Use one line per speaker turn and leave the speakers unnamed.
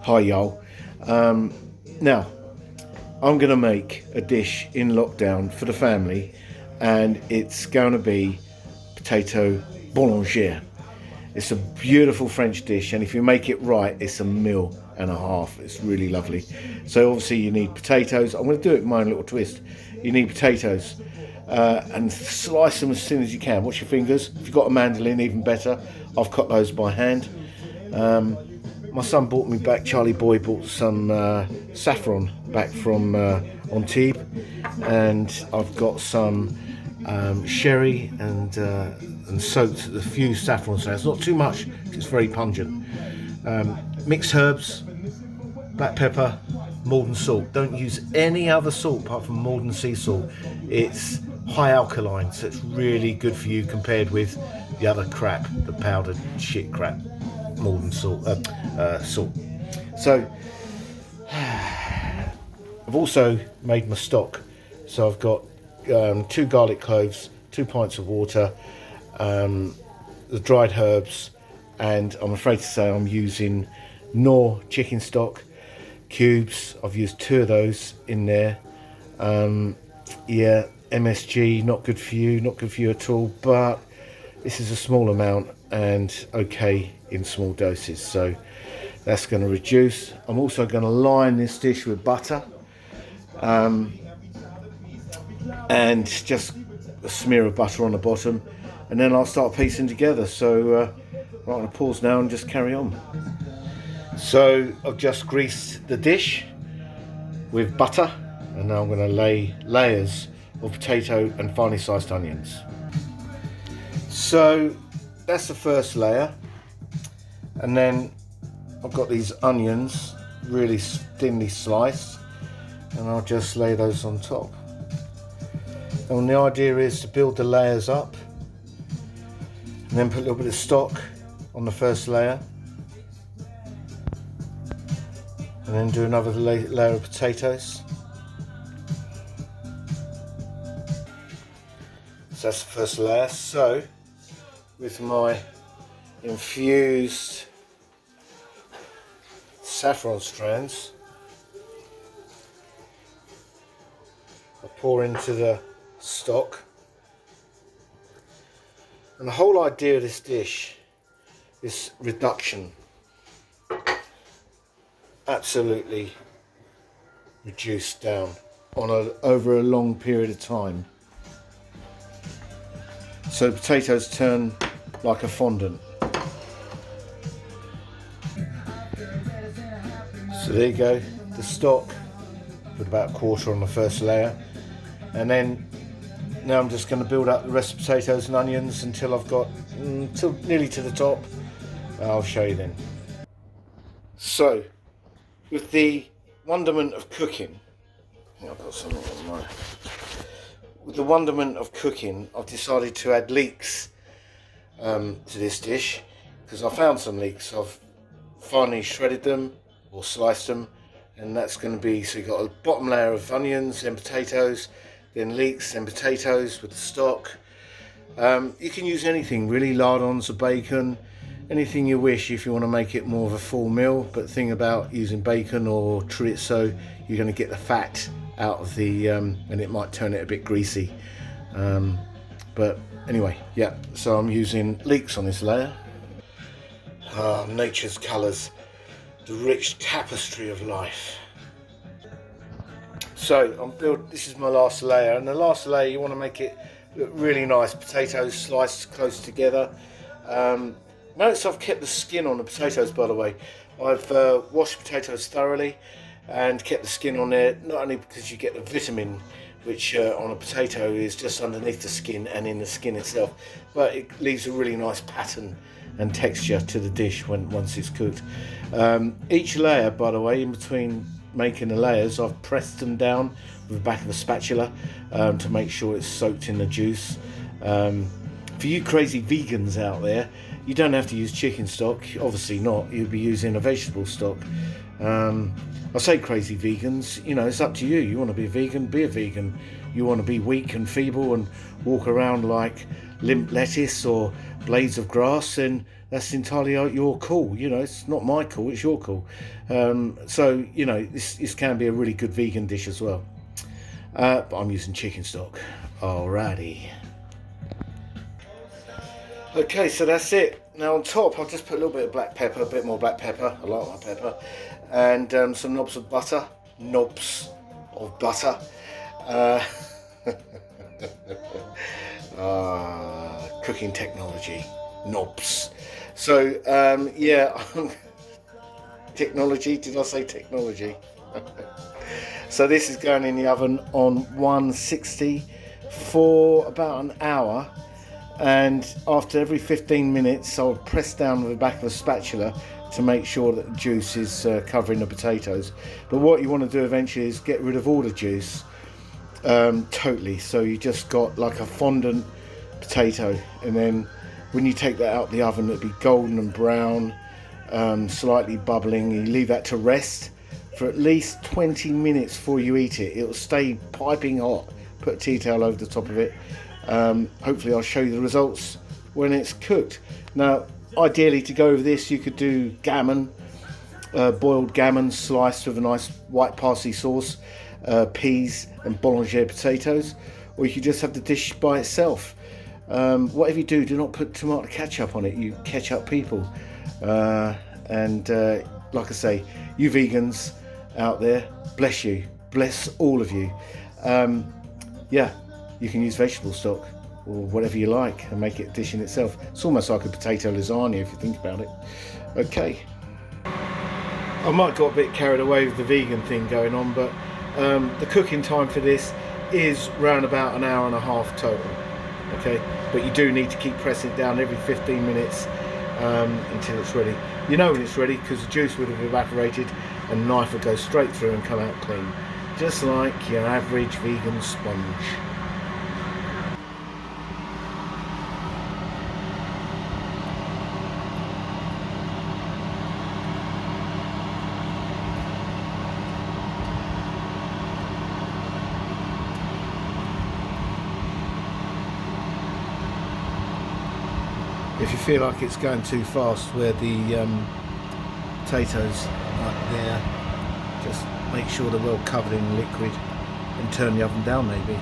Hi y'all. Now, I'm going to make a dish in lockdown for the family, and it's going to be potato Bolongere. It's a beautiful French dish, and if you make it right, it's a meal and a half. It's really lovely. So obviously you need potatoes. I'm going to do it with my own little twist. You need potatoes, and slice them as thin as you can. Watch your fingers. If you've got a mandolin, even better. I've cut those by hand. My son bought me back, Charlie Boy bought some saffron back from Antibes, and I've got some sherry and soaked a few saffron stones. Not too much, it's very pungent. Mixed herbs, black pepper, Maldon salt. Don't use any other salt apart from Maldon sea salt. It's high alkaline, so it's really good for you compared with the other crap, the powdered shit crap. Maldon salt. So I've also made my stock. So I've got 2 garlic cloves, 2 pints of water, the dried herbs, and I'm afraid to say I'm using Knorr chicken stock cubes. I've used 2 of those in there. Yeah, MSG, not good for you at all, but this is a small amount and okay in small doses, so that's going to reduce. I'm also going to line this dish with butter, and just a smear of butter on the bottom, and then I'll start piecing together. So I'm going to pause now and just carry on. So I've just greased the dish with butter, and now I'm going to lay layers of potato and finely sliced onions. So that's the first layer, and then I've got these onions really thinly sliced, and I'll just lay those on top. And the idea is to build the layers up, and then put a little bit of stock on the first layer, and then do another layer of potatoes. So that's the first layer. So with my infused saffron strands, I pour into the stock. And the whole idea of this dish is reduction. Absolutely reduced down over a long period of time. So the potatoes turn like a fondant. So there you go, the stock, put about a quarter on the first layer, and then now I'm just going to build up the rest of the potatoes and onions until I've got till nearly to the top. I'll show you then. So with the wonderment of cooking, I've got something on my. With the wonderment of cooking, I've decided to add leeks to this dish, because I found some leeks. I've finely shredded them or sliced them, and that's going to be, so you've got a bottom layer of onions, then potatoes, then leeks, then potatoes with the stock. You can use anything really, lardons or bacon, anything you wish if you want to make it more of a full meal. But the thing about using bacon or chorizo, you're going to get the fat out of the and it might turn it a bit greasy, but anyway, yeah, so I'm using leeks on this layer. Nature's colours, the rich tapestry of life. So this is my last layer, and the last layer you want to make it look really nice. Potatoes sliced close together. Notice I've kept the skin on the potatoes, by the way. I've washed potatoes thoroughly and kept the skin on there, not only because you get the vitamin, which on a potato is just underneath the skin and in the skin itself, but it leaves a really nice pattern and texture to the dish once it's cooked. Each layer, by the way, in between making the layers, I've pressed them down with the back of a spatula to make sure it's soaked in the juice. For you crazy vegans out there, you don't have to use chicken stock, obviously not. You'll be using a vegetable stock. I say crazy vegans, you know, it's up to you. You want to be a vegan, be a vegan. You want to be weak and feeble and walk around like limp lettuce or blades of grass, then that's entirely your call. You know, it's not my call, it's your call. So, you know, this can be a really good vegan dish as well. But I'm using chicken stock. Alrighty. Okay, so that's it. Now on top, I'll just put a little bit of black pepper, a bit more black pepper. I like my pepper. And some knobs of butter. Knobs of butter. Cooking technology. Knobs. So, yeah. Technology. Did I say technology? So this is going in the oven on 160 for about an hour. And after every 15 minutes, I'll press down with the back of a spatula to make sure that the juice is covering the potatoes. But what you want to do eventually is get rid of all the juice totally. So you just got like a fondant potato, and then when you take that out the oven, it'll be golden and brown, slightly bubbling. You leave that to rest for at least 20 minutes before you eat it. It'll stay piping hot. Put a tea towel over the top of it. Hopefully I'll show you the results when it's cooked. Now, ideally, to go over this, you could do gammon, boiled gammon sliced with a nice white parsley sauce, peas and Bolongere potatoes, or you could just have the dish by itself. Whatever you do not put tomato ketchup on it, you ketchup people. And like I say, you vegans out there, bless you, bless all of you. Yeah, you can use vegetable stock or whatever you like and make it a dish in itself. It's almost like a potato lasagna if you think about it. Okay. I might got a bit carried away with the vegan thing going on, but the cooking time for this is round about an hour and a half total. Okay, but you do need to keep pressing it down every 15 minutes until it's ready. You know when it's ready because the juice would have evaporated and the knife would go straight through and come out clean, just like your average vegan sponge. If you feel like it's going too fast where the potatoes are there, just make sure they're well covered in liquid and turn the oven down maybe.